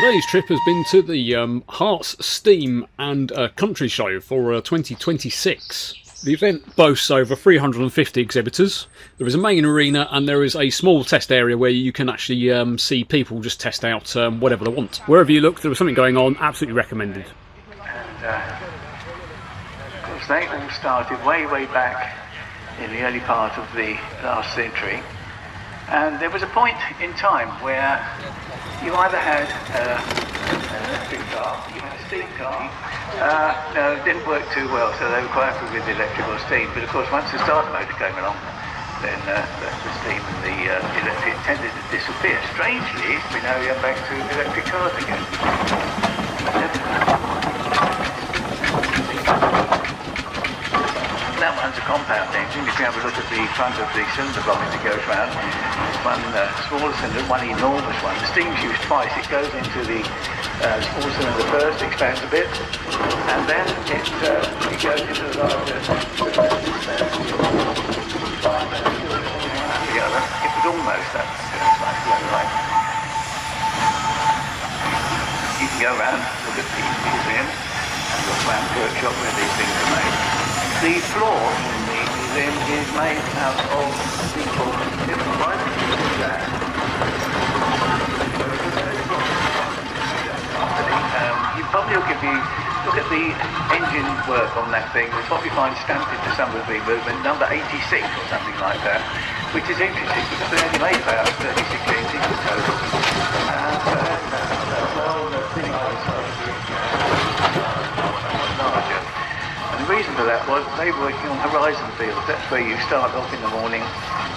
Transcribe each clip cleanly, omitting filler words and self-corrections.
Today's trip has been to the Herts Steam and Country Show for 2026. The event boasts over 350 exhibitors. There is a main arena and there is a small test area where you can actually see people just test out whatever they want. Wherever you look, there was something going on. Absolutely recommended. And of course they all started way back in the early part of the last century. And there was a point in time where you either had an electric car, you had a steam car. No, it didn't work too well, so they were quite happy with the electric or steam. But of course, once the starter motor came along, then the steam and the electric tended to disappear. Strangely, we now get back to electric cars again. That one's a compound engine. If you have a look at the front of the cylinder block as it goes round, one smaller cylinder, one enormous one. The steam's used twice. It goes into the small cylinder first, expands a bit, and then it goes into the larger together. It was almost that. You can go around, look at the museum, and look around the workshop where these things are made. The floor in the museum is made out of different fibers. You probably look, if you look at the engine work on that thing, you'll probably find stamped into some of the movement number 86 or something like that, which is interesting because they only made about 36 engines in total. The reason for that was they were working on horizon fields. That's where you start off in the morning.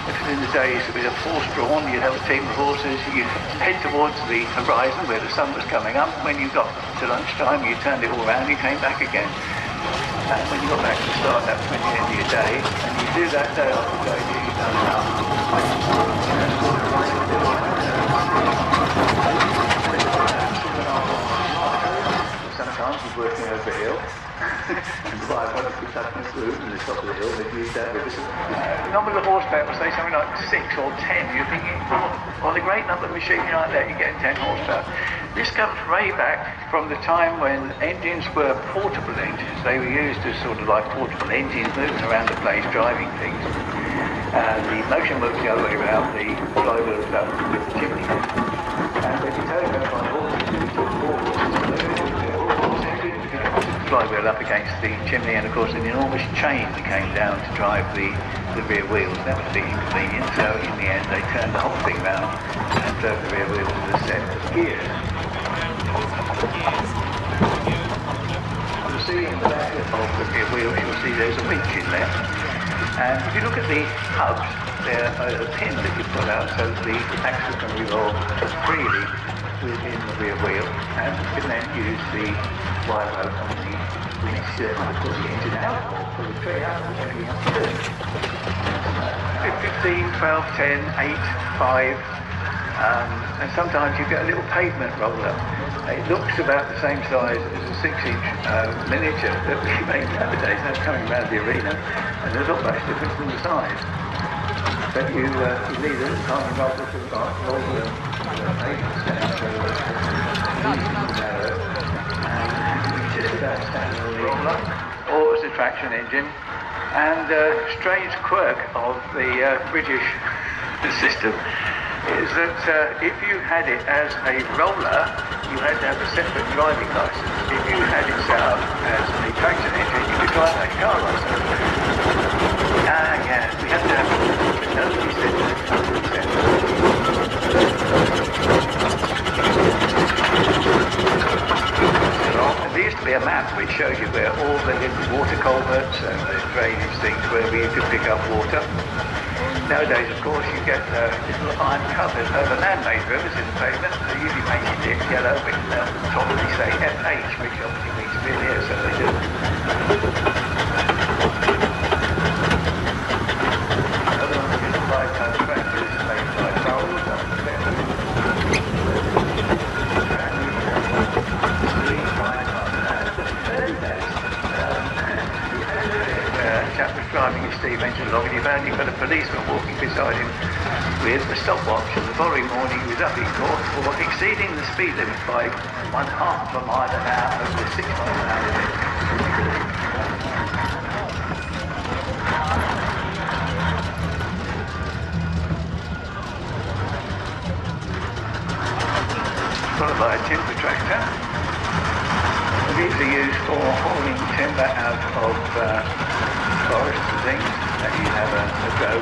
If in the days with a force drawn, you'd have a team of horses, you'd head towards the horizon where the sun was coming up. When you got to lunchtime, you turned it all around, you came back again. And when you got back to the start, that was when you ended your day. And you do that day after day, you've done enough. Sometimes you're working over a hill. And the byproduct was cutting through from the top of the hill. They'd use that with the number of horsepower, say something like 6 or 10. You're thinking, on a great number of machinery like that, you're getting 10 horsepower. This comes way back from the time when engines were portable engines. They were used as sort of like portable engines moving around the place, driving things. The motion works the other way around. The flywheel is up with the chimney. And they could tell you about my horses. Flywheel up against the chimney, and of course an enormous chain that came down to drive the rear wheels. That was a bit inconvenient, so in the end they turned the whole thing round and drove the rear wheels with a set of gears. You'll see in the back of the rear wheels, you'll see there's a winch in there, and if you look at the hubs, there are a pin that you pull out so that the axle can revolve freely within the rear wheel, and you can then use the wire rope on the winch to pull the engine out or pull the tray out, whatever you have to do. 15, 12, 10, 8, 5, and sometimes you get a little pavement roller. It looks about the same size as a 6-inch miniature that we make nowadays. That's coming around the arena, and there's not much difference in the size. But you leave it, can't you roll the pavement down so roller, or as a traction engine. And strange quirk of the British system is that if you had it as a roller, you had to have a separate driving license. If you had it set up as a traction engine, you could drive a car license. Yeah, we had to have it. Nobody said there used to be a map which shows you where all the little water culverts and the drainage things where you could pick up water. Nowadays, of course, you get little iron covers over man-made rivers in the pavement. They're usually painted yellow with the top they say FH, which obviously means real here, so they do. Another one is a 5-ton tractor made by trolls up the chap was driving his steam engine along, and he found he got a policeman walking beside him with a stopwatch. And the following morning he was up in court for exceeding the speed limit by 1/2 mile an hour over the 6 mile an hour limit. Followed by a timber tractor. These are used for hauling timber out of forests and things, that you have a go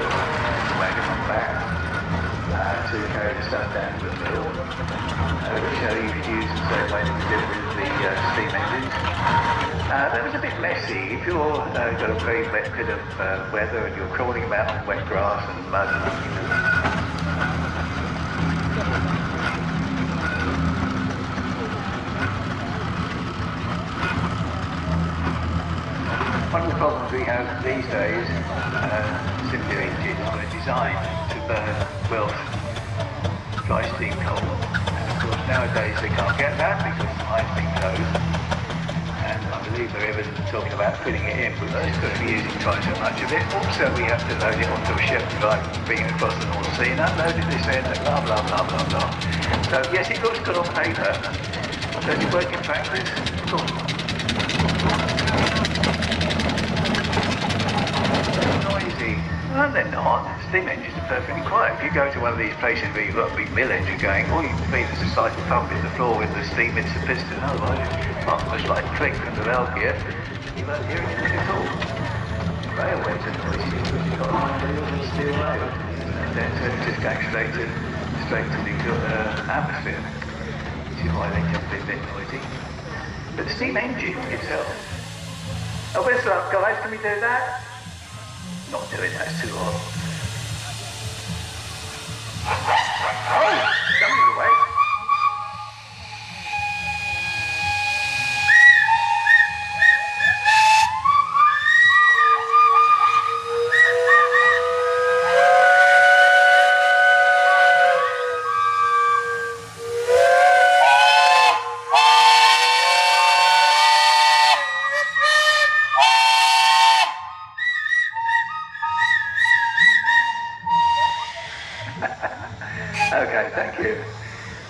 wagon on back to carry the stuff down to the mill, which you could use the same way that you did with the steam engines. That was a bit messy. If you're got a very wet bit of weather and you're crawling about on wet grass and mud and one of the problems we have these days, simply engines are designed to burn well dry steam coal. And of course nowadays they can't get that because the mine's been closed. And I believe they're even talking about filling it in, but it's going to be using twice so much of it. Also we have to load it onto a ship and drive bring it across the North Sea and unload it this end and blah blah blah blah blah. So yes, it looks good on paper. Does it work in practice? Of course not. Well, they're not. Steam engines are perfectly quiet. If you go to one of these places where you've got a big mill engine going, all you can feel is a slight pump in the floor with the steam hits the piston. Otherwise, not a slight click from the valve gear. You won't hear anything at all. Railways are noisy because you've got line wheels and steel rail. And then it's just going straight to the atmosphere. Which is why they tend to be a bit noisy. But the steam engine itself. Oh, where's up, guys? Can we do that? Not doing that, it's too hot. Oh, coming away. Okay, thank you.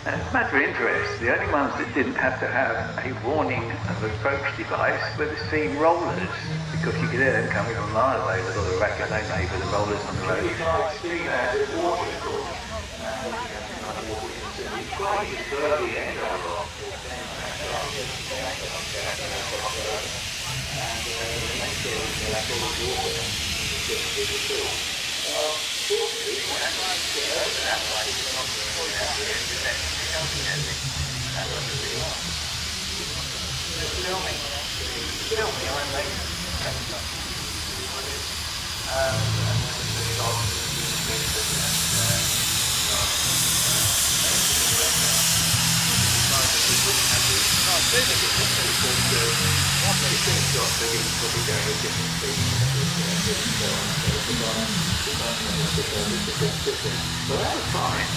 As a matter of interest, the only ones that didn't have to have a warning of approach device were the steam rollers, because you could hear them coming from a mile away with all the racket they made with the rollers on the road. Well, that was fine.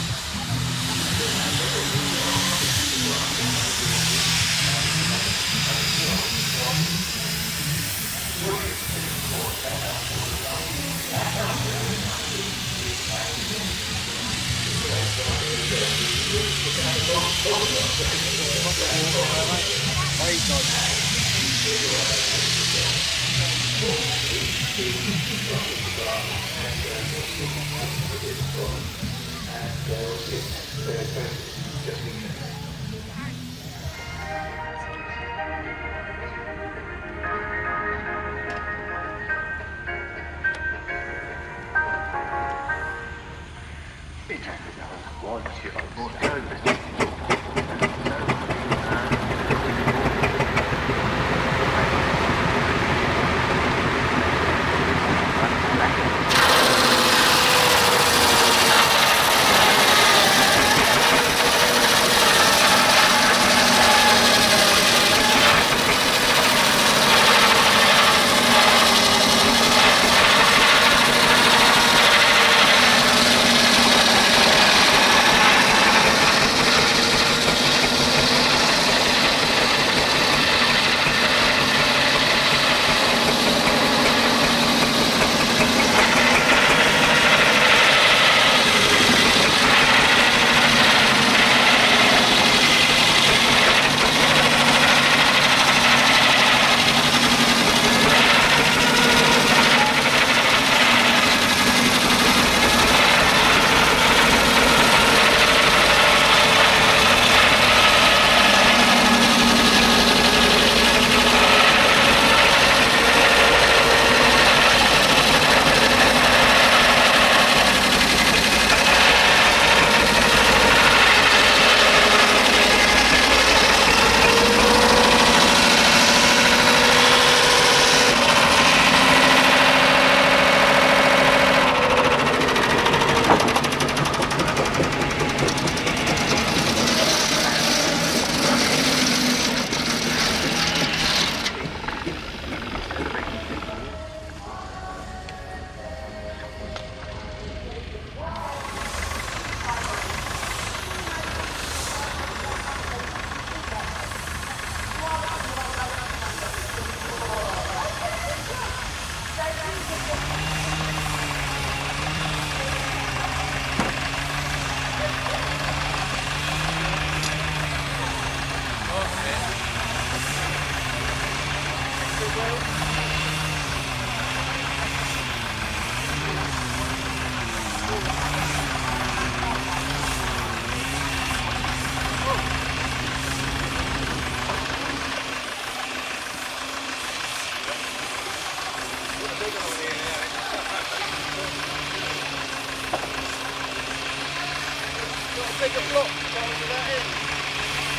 got locked going to that end.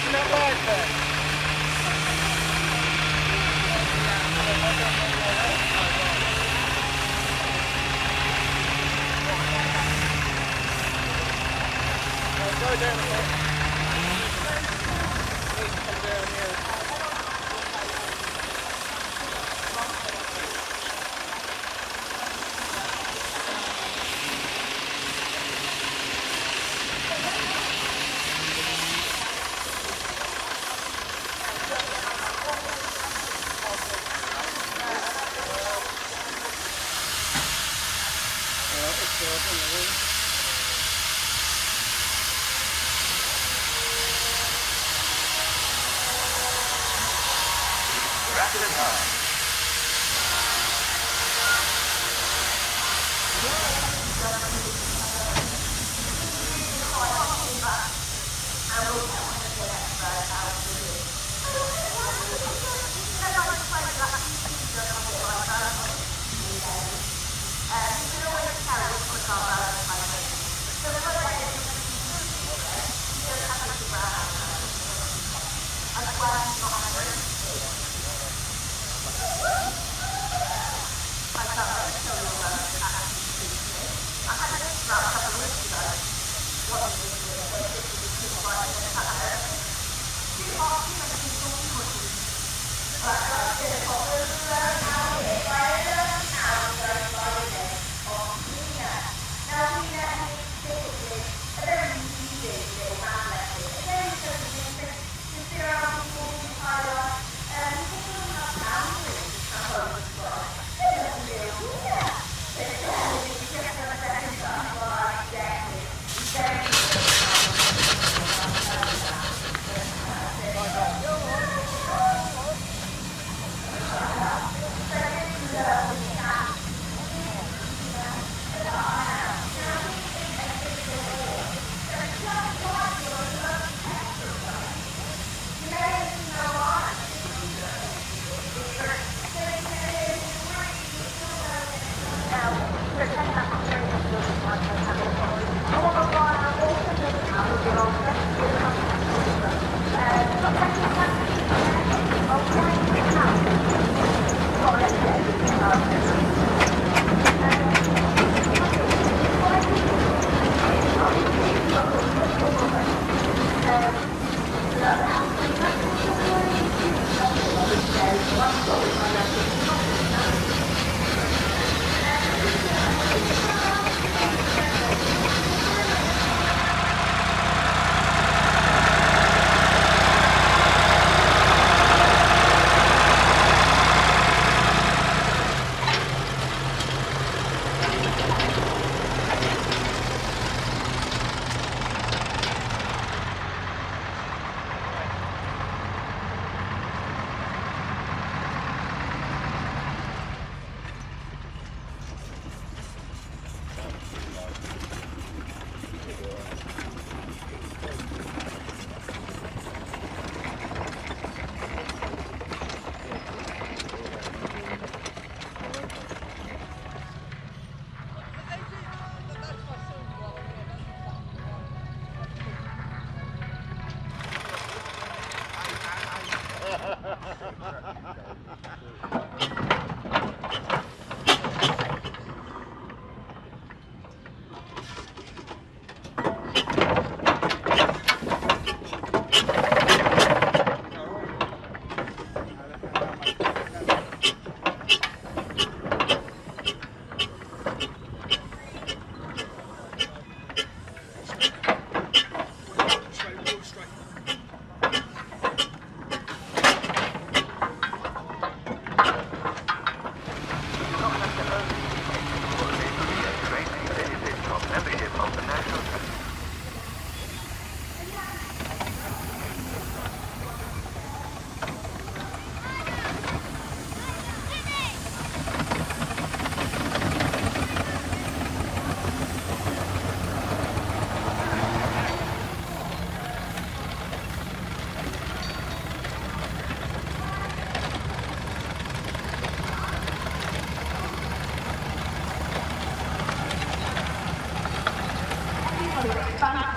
Isn't that right there? Go down a bit. Come down here. Rapid and hard.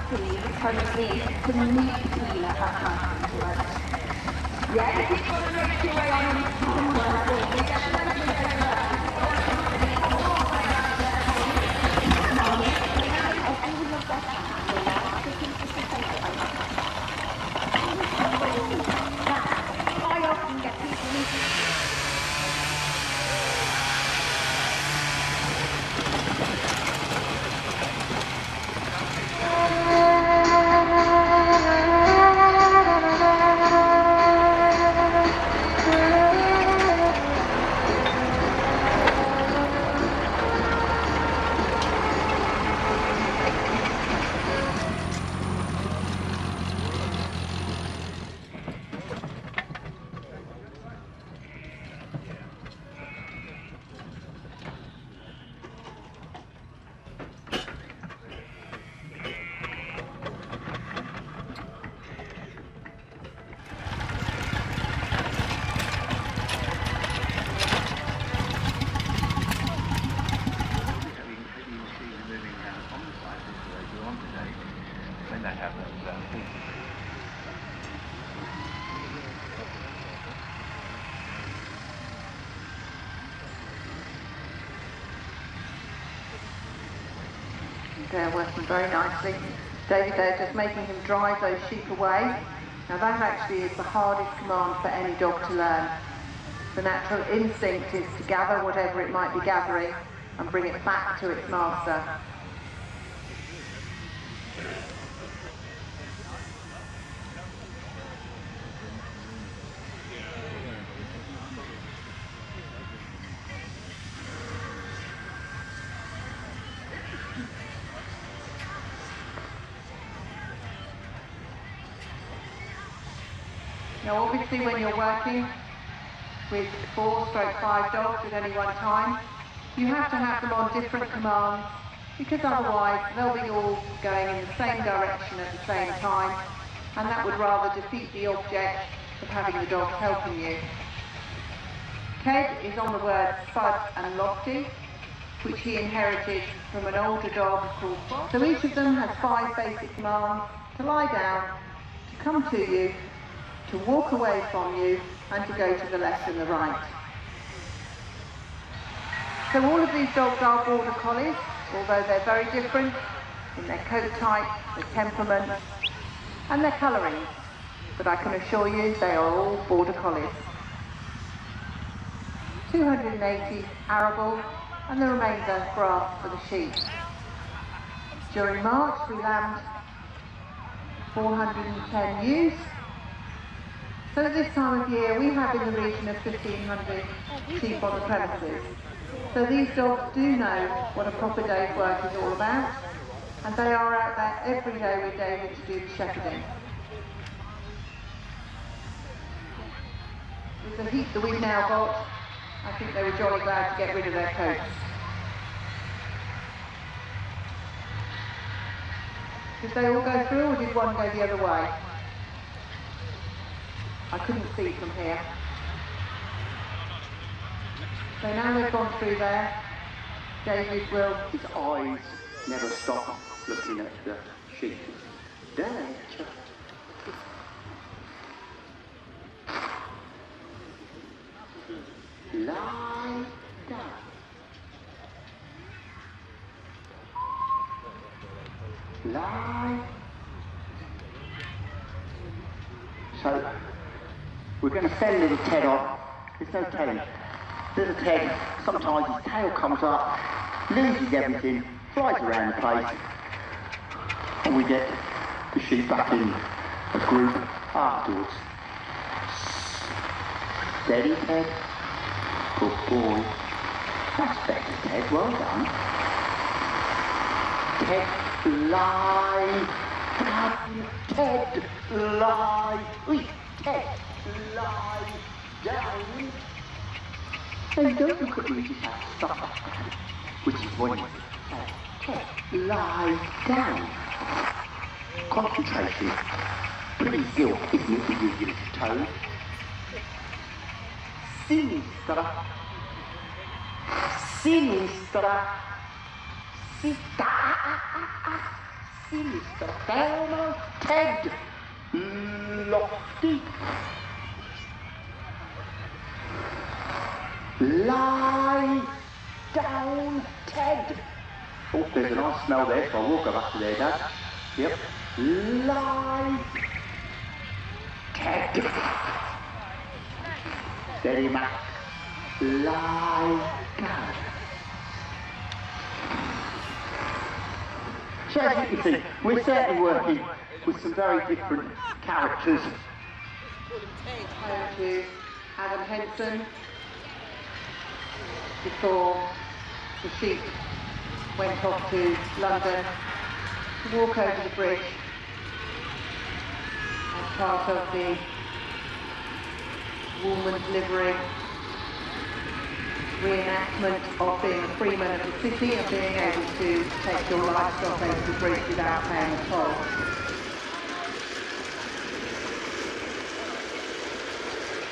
please, because it is to meet Sheila at Hertfordshire. Yeah, if you want to make your way on somewhere, we definitely go I often get people They're working very nicely. David, they're just making him drive those sheep away. Now that actually is the hardest command for any dog to learn. The natural instinct is to gather whatever it might be gathering and bring it back to its master. Now obviously when you're working with 4/5 dogs at any one time, you have to have them on different commands because otherwise they'll be all going in the same direction at the same time, and that would rather defeat the object of having the dogs helping you. Ted is on the words fud and lofty, which he inherited from an older dog called Bob. So each of them has 5 basic commands: to lie down, to come to you, to walk away from you, and to go to the left and the right. So all of these dogs are border collies, although they're very different in their coat type, their temperament, and their colouring. But I can assure you they are all border collies. 280 arable, and the remainder grass for the sheep. During March we lambed 410 ewes. So at this time of year we have in the region of 1,500 sheep on the premises. So these dogs do know what a proper day's work is all about, and they are out there every day with David to do the shepherding. With the heat that we've now got, I think they were jolly glad to get rid of their coats. Did they all go through, or did one go the other way? I couldn't see from here. So now they've gone through there, David will... His eyes never stop looking at the sheep. There. Lie down. Lie. So, we're going to send little Ted off. There's no telling. Little Ted, sometimes his tail comes up, loses everything, flies around the place, and we get the sheep back in a group afterwards. Steady, Ted. Good boy. That's better, Ted. Well done. Ted, lie down. Ted, lie. Oi, Ted, lie down. Hey, don't look at me, just have to stop. Which is what you say. Ted, lie down. Concentration. Pretty still, isn't it, with your little toe? Sinistra. Sinistra. Sinistra. sinister, down Ted. Lofty. Lie down, Ted. Oh, there's a nice smell there, so I will go back to there, Dad. Yep. Lie. Ted. Steady, Max. Lie down. So as you can see, we're certainly working with some very different characters. Home to Adam Henson before the sheep went off to London to walk over the bridge as part of the Woolman's Livery reenactment of being a freeman of the city and being able to take your livestock over the bridge without paying a toll.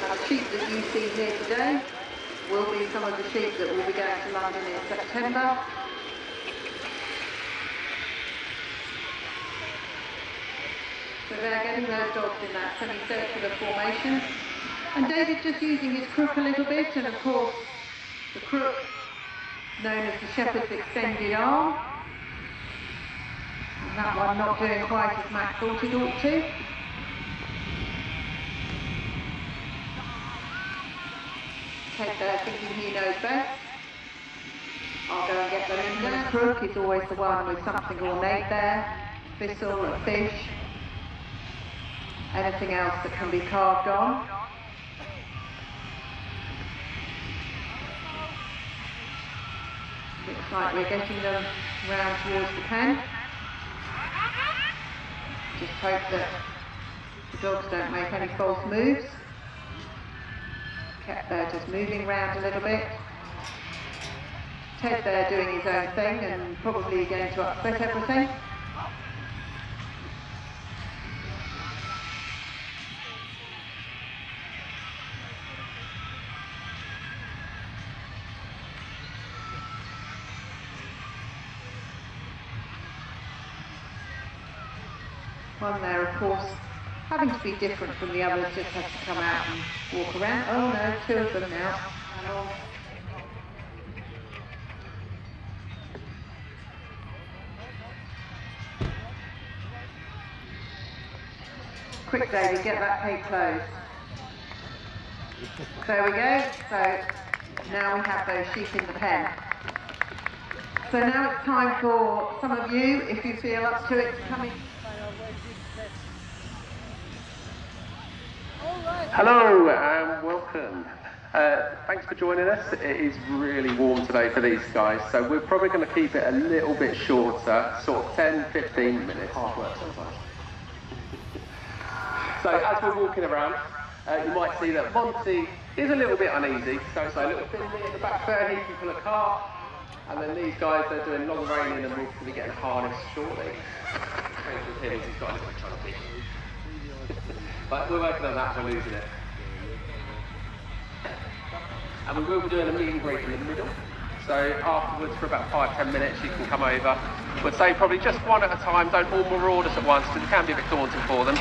Now, the sheep that you see here today will be some of the sheep that will be going to London in September. So they're getting those dogs in that semicircular formation. And David just using his crook a little bit, and of course the crook, known as the shepherd's extended arm. And that one not doing quite as Matt thought it ought to. Ted there thinking he knows best. I'll go and get them in there. The crook is always the one with something ornate there. Thistle, a fish, anything else that can be carved on. Looks like we're getting them round towards the pen. Just hope that the dogs don't make any false moves. Kept there just moving round a little bit. Ted there doing his own thing and probably going to upset everything. One there, of course, having to be different from the others, just has to come out and walk around. Oh no, two of them now. Quick, David, get that gate closed. There we go. So now we have those sheep in the pen. So now it's time for some of you, if you feel up to it, to come in. Hello and welcome. Thanks for joining us. It is really warm today for these guys, so we're probably going to keep it a little bit shorter, sort of 10-15 minutes. Hard work sometimes. So as we're walking around, you might see that Monty is a little bit uneasy, so it's a little bit at the back there, he can pull a cart, and then these guys, they're doing long reining and we're going to be getting harnessed shortly. With him, he's got a little chunky. But we're working on that, we're losing it. And we will be doing a meet and greet in the middle. So afterwards, for about 5-10 minutes, you can come over. We'd say probably just one at a time, don't all maraud us at once, because it can be a bit daunting for them.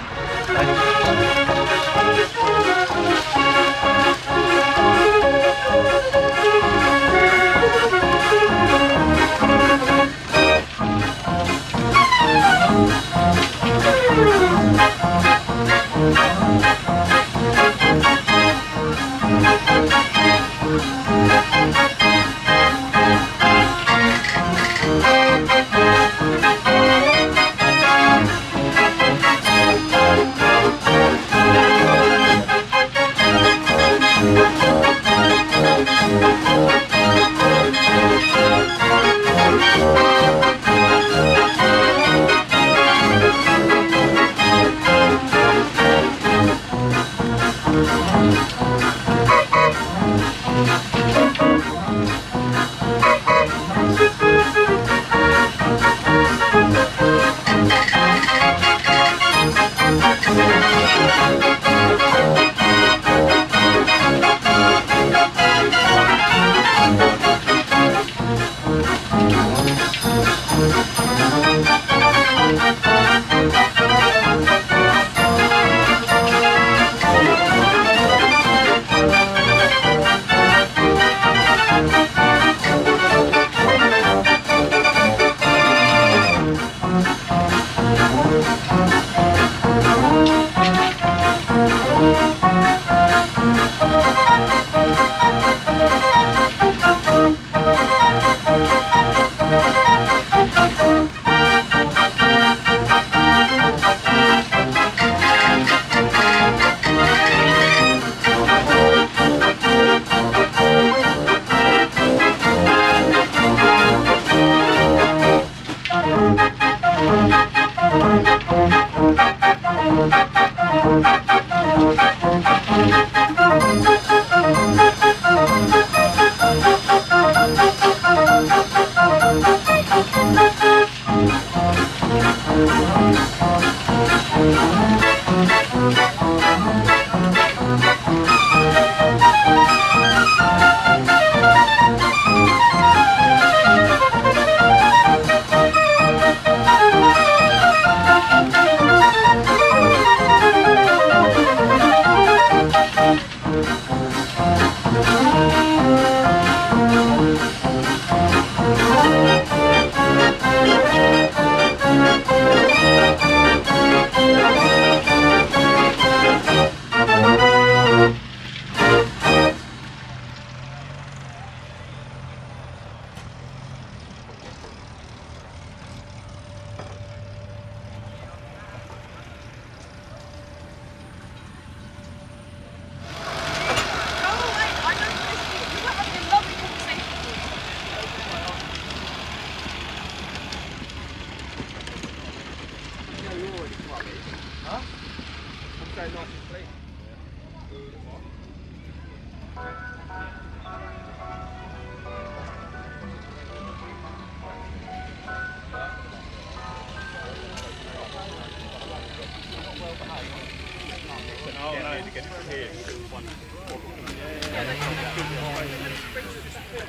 I'll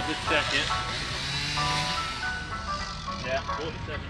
just check it. Yeah, 47.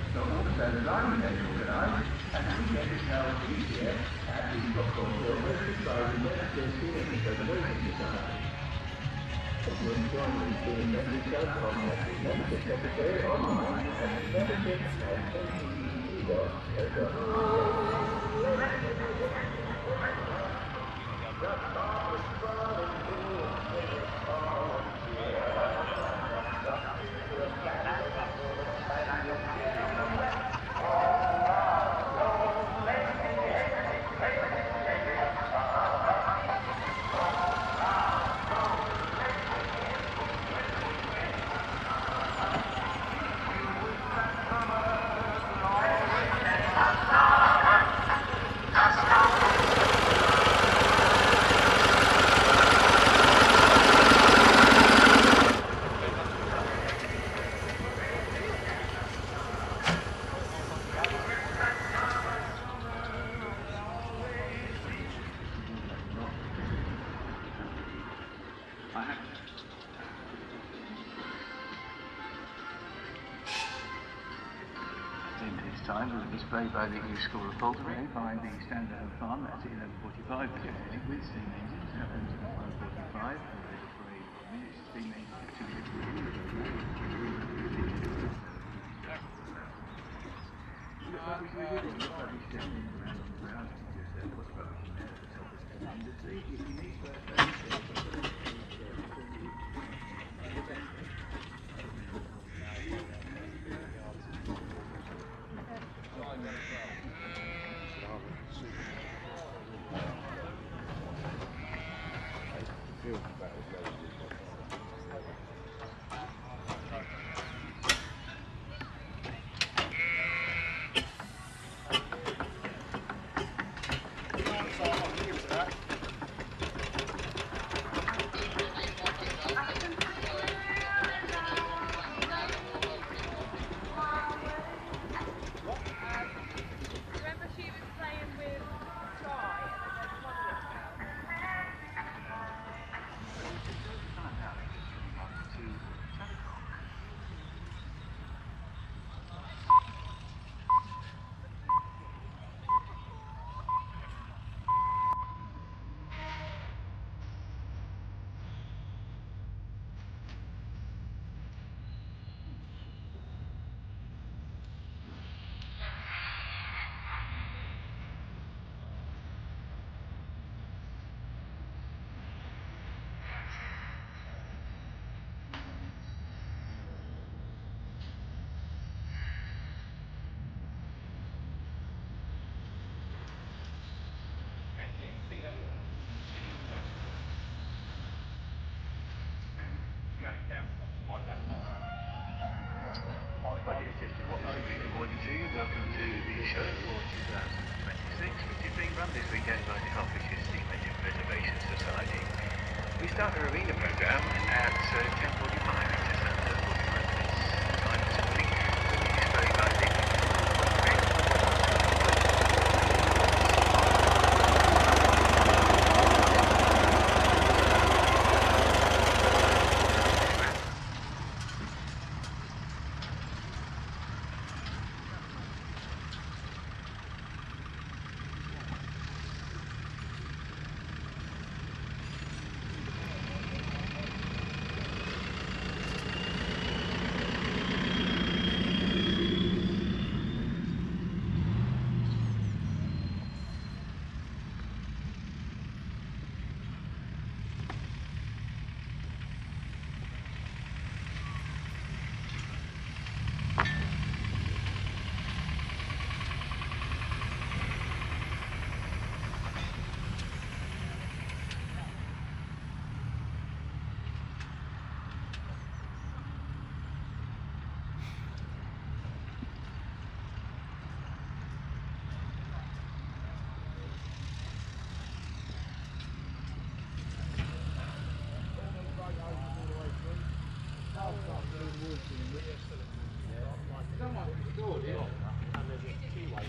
Time was displayed by the English School of Poultry by the Standalone Farm. That's at 11:45. With steam engines at 11:45. There's a parade of minutes. Steam engines at 2:50. Welcome to the show for 2026, which is being run this weekend by the Hertfordshire Steam Engine Preservation Society. We start our arena programme at 10:45, just under 45 minutes. Time this morning will be displayed by Leach.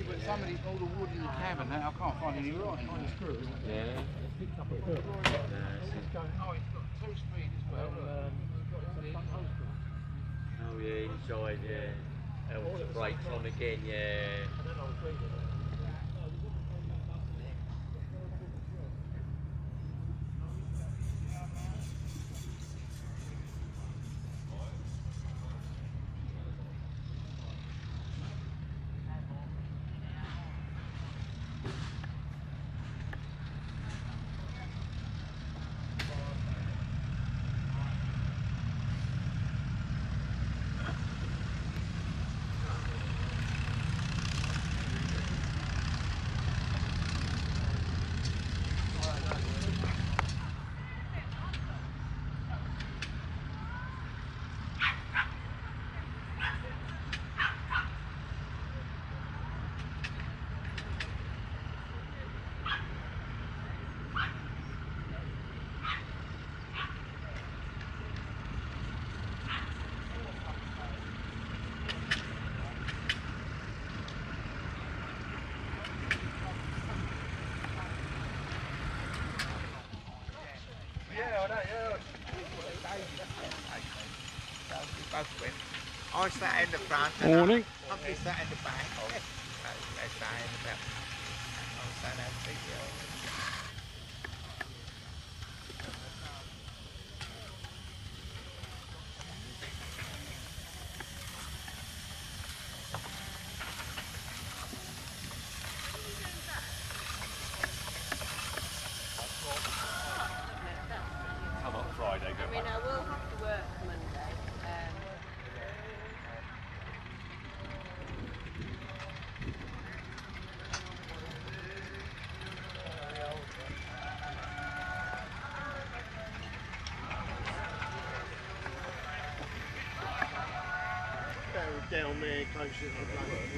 But somebody, all the wood in the cabin, I can't find any right on the screw. Yeah. Oh, it's got 2 speed as well. Oh yeah, inside, yeah. Helps the brakes on again, yeah. I sat in the front. Morning. Humphrey sat in the back. They sat in the back. I sat out the Come on Friday, go back. I will have to work Monday. down there closer to the bloody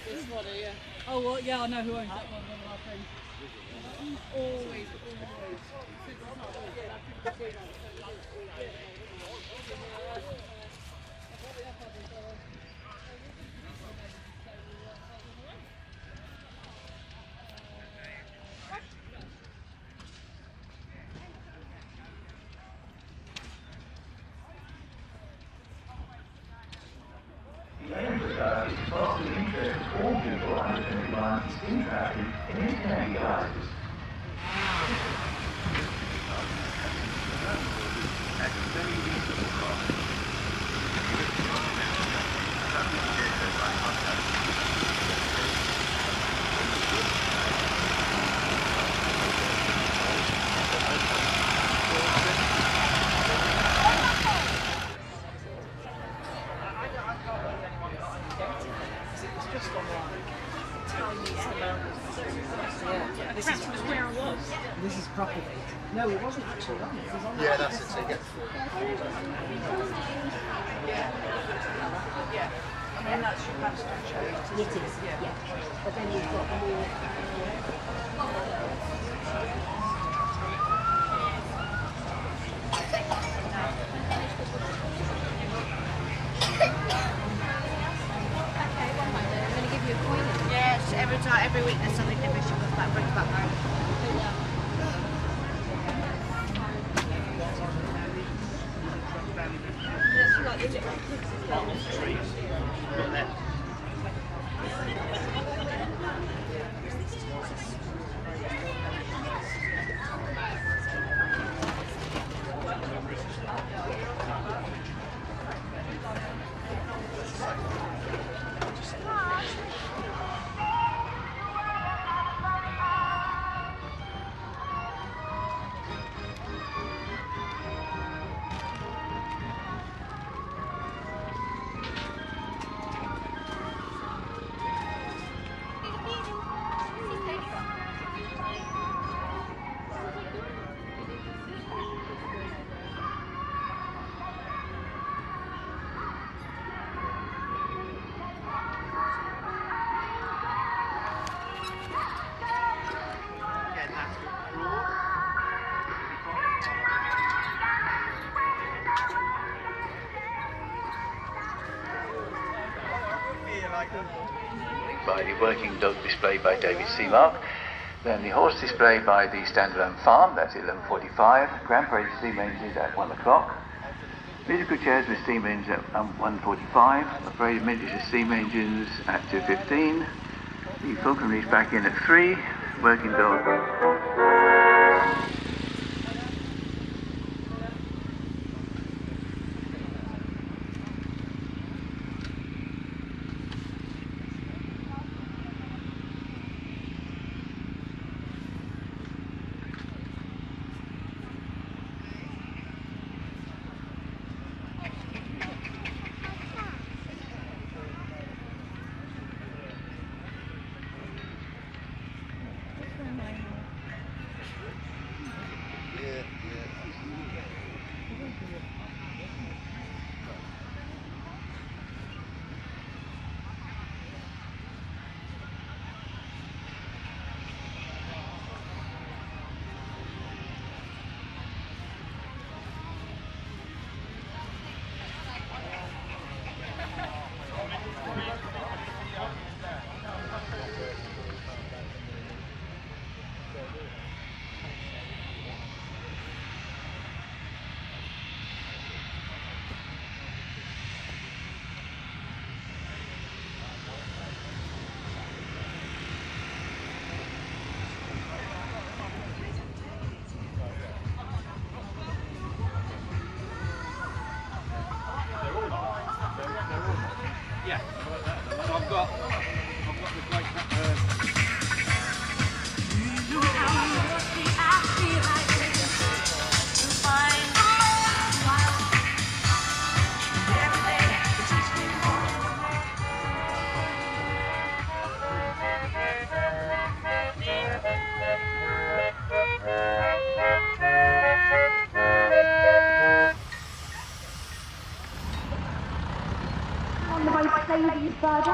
This one here. Oh, well, yeah, I know who owns that one of our friends. Always. The aim of the club is to foster the interest of all people under 21 in travelling in internet guises. At a very reasonable cost. This is proper data. No, it wasn't actually on it. It was on Yeah, that's it. So you get Yeah. I mean, that's your master show. It is, yeah. But then you've got more. Yes, every week there's something different she comes back, brings back home. By the working dog display by David Seamark, then the horse display by the Standalone Farm, that's at 11:45, Grand Parade steam engines at 1 o'clock, musical chairs with steam engines at 1:45, a parade of miniature steam engines at 2:15, the falconry's back in at 3, working dog.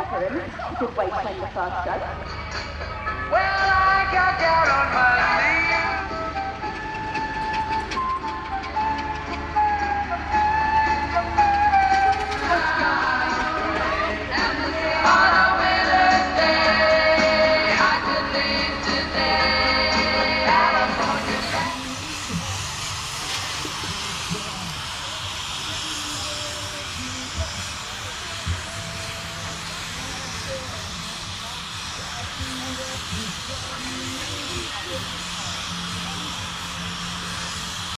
for him. It's a good way to end the first stroke. Well